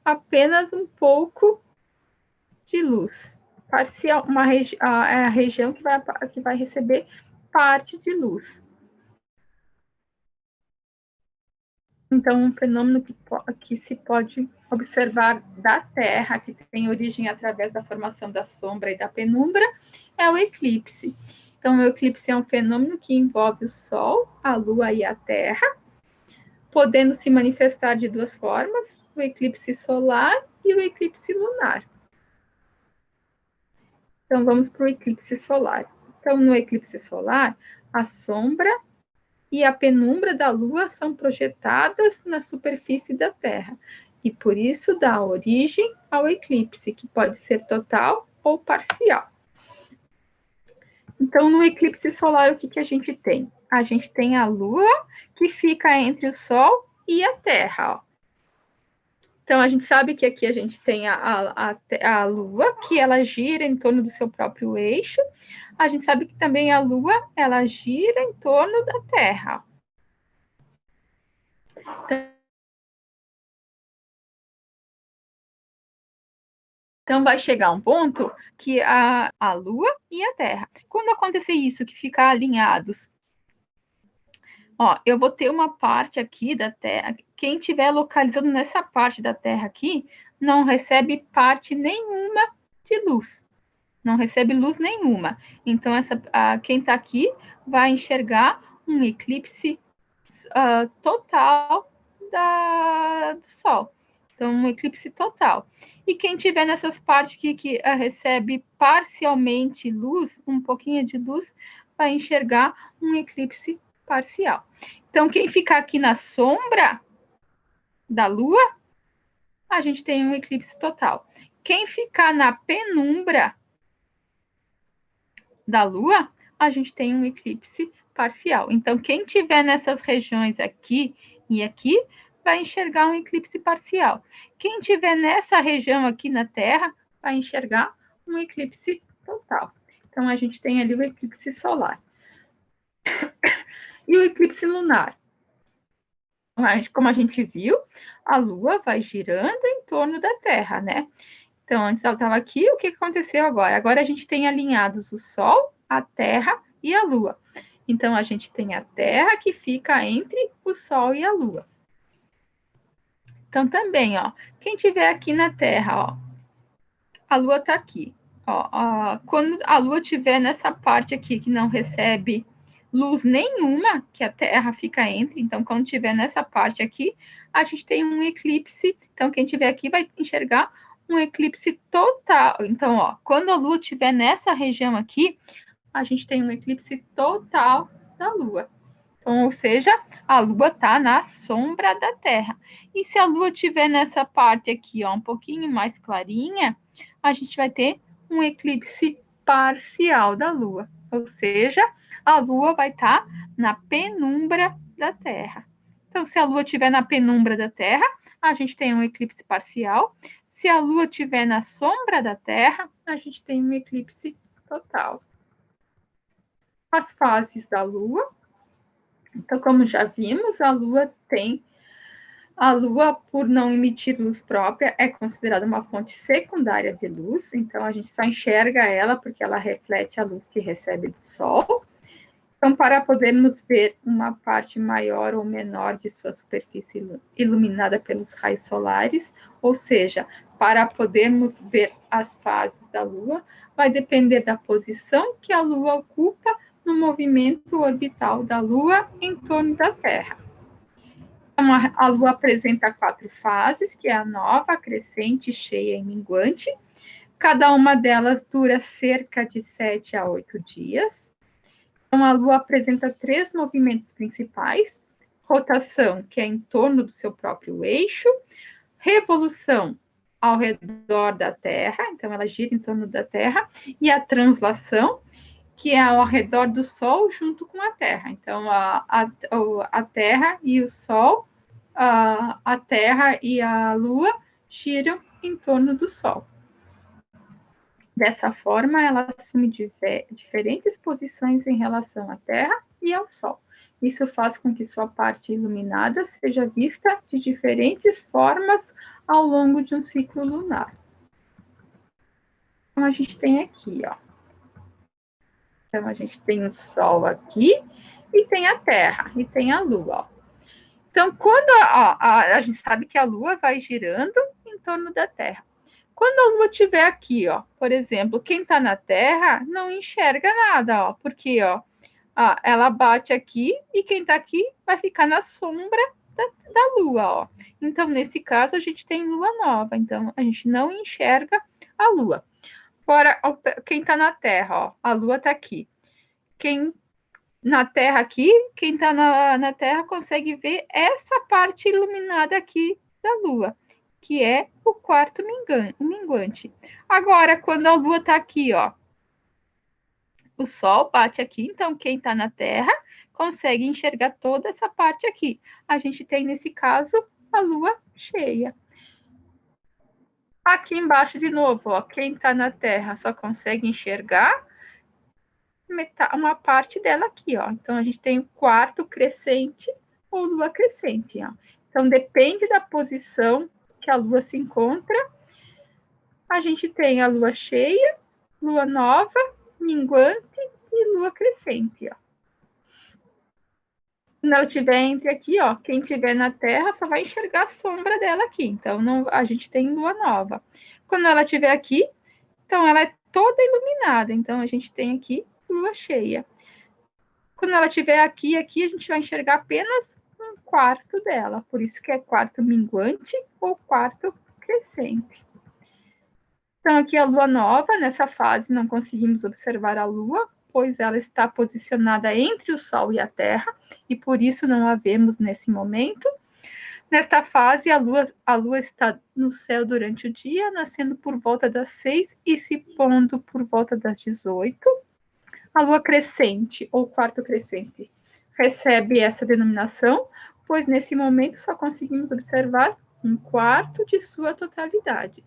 apenas um pouco de luz. Parcial, a região que vai receber parte de luz. Então, um fenômeno que se pode observar da Terra, que tem origem através da formação da sombra e da penumbra, é o eclipse. Então, o eclipse é um fenômeno que envolve o Sol, a Lua e a Terra, podendo se manifestar de duas formas, o eclipse solar e o eclipse lunar. Então, vamos para o eclipse solar. Então, no eclipse solar, a sombra e a penumbra da Lua são projetadas na superfície da Terra, e por isso dá origem ao eclipse, que pode ser total ou parcial. Então, no eclipse solar, o que a gente tem? A gente tem a Lua, que fica entre o Sol e a Terra, ó. Então, a gente sabe que aqui a gente tem a Lua, que ela gira em torno do seu próprio eixo. A gente sabe que também a Lua, ela gira em torno da Terra. Então, vai chegar um ponto que a Lua e a Terra. Quando acontecer isso, que ficar alinhados, ó, eu vou ter uma parte aqui da Terra. Quem estiver localizado nessa parte da Terra aqui, não recebe parte nenhuma de luz. Não recebe luz nenhuma. Então, quem está aqui vai enxergar um eclipse total do Sol. Então, um eclipse total. E quem tiver nessas partes que recebe parcialmente luz, um pouquinho de luz, vai enxergar um eclipse parcial. Então, quem ficar aqui na sombra da Lua, a gente tem um eclipse total. Quem ficar na penumbra da Lua, a gente tem um eclipse parcial. Então, quem tiver nessas regiões aqui e aqui, vai enxergar um eclipse parcial. Quem tiver nessa região aqui na Terra, vai enxergar um eclipse total. Então, a gente tem ali o eclipse solar. E o eclipse lunar? Como a gente viu, a Lua vai girando em torno da Terra, né? Então, antes ela estava aqui, o que aconteceu agora? Agora a gente tem alinhados o Sol, a Terra e a Lua. Então, a gente tem a Terra que fica entre o Sol e a Lua. Então, também, ó, quem tiver aqui na Terra, ó, a Lua está aqui. Ó, quando a Lua estiver nessa parte aqui que não recebe luz nenhuma, que a Terra fica entre, então, quando estiver nessa parte aqui, a gente tem um eclipse. Então, quem estiver aqui vai enxergar um eclipse total. Então, ó, quando a Lua estiver nessa região aqui, a gente tem um eclipse total da Lua. Então, ou seja, a Lua está na sombra da Terra. E se a Lua estiver nessa parte aqui, ó, um pouquinho mais clarinha, a gente vai ter um eclipse parcial da Lua. Ou seja, a Lua vai estar na penumbra da Terra. Então, se a Lua estiver na penumbra da Terra, a gente tem um eclipse parcial. Se a Lua estiver na sombra da Terra, a gente tem um eclipse total. As fases da Lua. Então, como já vimos, a Lua, por não emitir luz própria, é considerada uma fonte secundária de luz. Então, a gente só enxerga ela porque ela reflete a luz que recebe do Sol. Então, para podermos ver uma parte maior ou menor de sua superfície iluminada pelos raios solares, ou seja, para podermos ver as fases da Lua, vai depender da posição que a Lua ocupa no movimento orbital da Lua em torno da Terra. Então, a Lua apresenta 4 fases, que é a nova, a crescente, cheia e minguante. Cada uma delas dura cerca de 7 a 8 dias. Então, a Lua apresenta 3 movimentos principais: rotação, que é em torno do seu próprio eixo, revolução ao redor da Terra, então ela gira em torno da Terra, e a translação, que é ao redor do Sol junto com a Terra. Então, a Terra e o Sol, a Terra e a Lua giram em torno do Sol. Dessa forma, ela assume diferentes posições em relação à Terra e ao Sol. Isso faz com que sua parte iluminada seja vista de diferentes formas ao longo de um ciclo lunar. Então, a gente tem aqui, ó. Então, a gente tem o Sol aqui, e tem a Terra, e tem a Lua, ó. Então, quando a gente sabe que a Lua vai girando em torno da Terra. Quando a Lua estiver aqui, ó, por exemplo, quem está na Terra não enxerga nada, ó, porque ela bate aqui e quem está aqui vai ficar na sombra da Lua, ó. Então, nesse caso, a gente tem Lua nova, então a gente não enxerga a Lua. Agora, quem está na Terra, ó, a Lua está aqui. Quem na Terra aqui, quem está na Terra consegue ver essa parte iluminada aqui da Lua, que é o quarto minguante. Agora, quando a Lua está aqui, ó, o Sol bate aqui, então quem está na Terra consegue enxergar toda essa parte aqui. A gente tem, nesse caso, a Lua cheia. Aqui embaixo, de novo, ó, quem está na Terra só consegue enxergar uma parte dela aqui, ó. Então, a gente tem o quarto crescente ou lua crescente, ó. Então, depende da posição que a lua se encontra. A gente tem a lua cheia, lua nova, minguante e lua crescente, ó. Quando ela estiver entre aqui, ó, quem estiver na Terra só vai enxergar a sombra dela aqui. Então, a gente tem lua nova. Quando ela estiver aqui, então ela é toda iluminada. Então, a gente tem aqui lua cheia. Quando ela estiver aqui, a gente vai enxergar apenas quarto dela, por isso que é quarto minguante ou quarto crescente. Então, aqui a lua nova, nessa fase não conseguimos observar a lua, pois ela está posicionada entre o Sol e a Terra, e por isso não a vemos nesse momento. Nesta fase, a lua está no céu durante o dia, nascendo por volta das 6 e se pondo por volta das 18. A lua crescente, ou quarto crescente, recebe essa denominação, pois nesse momento só conseguimos observar um quarto de sua totalidade.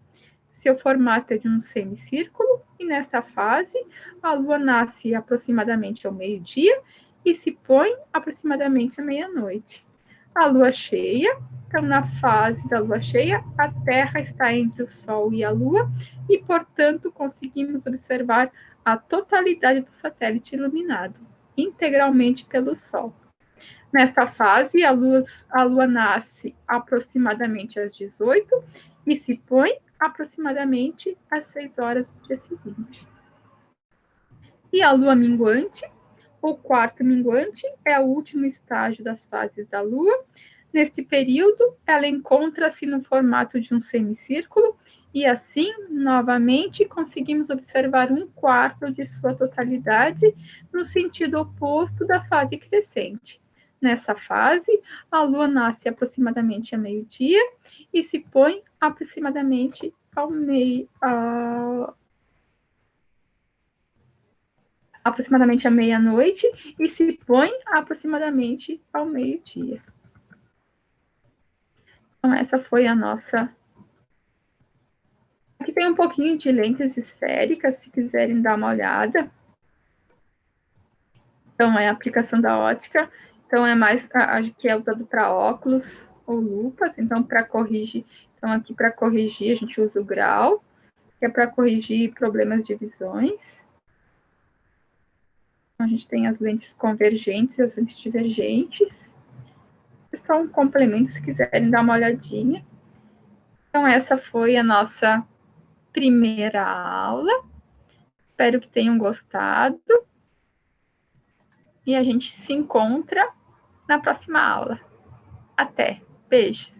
Seu formato é de um semicírculo, e nesta fase, a lua nasce aproximadamente ao meio-dia e se põe aproximadamente à meia-noite. A lua cheia, então na fase da lua cheia, a Terra está entre o Sol e a Lua, e, portanto, conseguimos observar a totalidade do satélite iluminado, integralmente pelo Sol. Nesta fase, a Lua nasce aproximadamente às 18 e se põe aproximadamente às 6 horas do dia seguinte. E a Lua minguante, o quarto minguante, é o último estágio das fases da Lua. Nesse período, ela encontra-se no formato de um semicírculo e, assim, novamente, conseguimos observar um quarto de sua totalidade no sentido oposto da fase crescente. Nessa fase, a Lua nasce aproximadamente a meio-dia e se põe aproximadamente aproximadamente à meia-noite e se põe aproximadamente ao meio-dia. Então, essa foi a nossa... Aqui tem um pouquinho de lentes esféricas, se quiserem dar uma olhada. Então, é a aplicação da ótica. Então, é mais que é usado para óculos ou lupas. Então, para corrigir... Então, aqui para corrigir, a gente usa o grau, que é para corrigir problemas de visões. Então, a gente tem as lentes convergentes e as lentes divergentes. São complementos, se quiserem dar uma olhadinha. Então, essa foi a nossa primeira aula. Espero que tenham gostado. E a gente se encontra na próxima aula. Até. Beijos.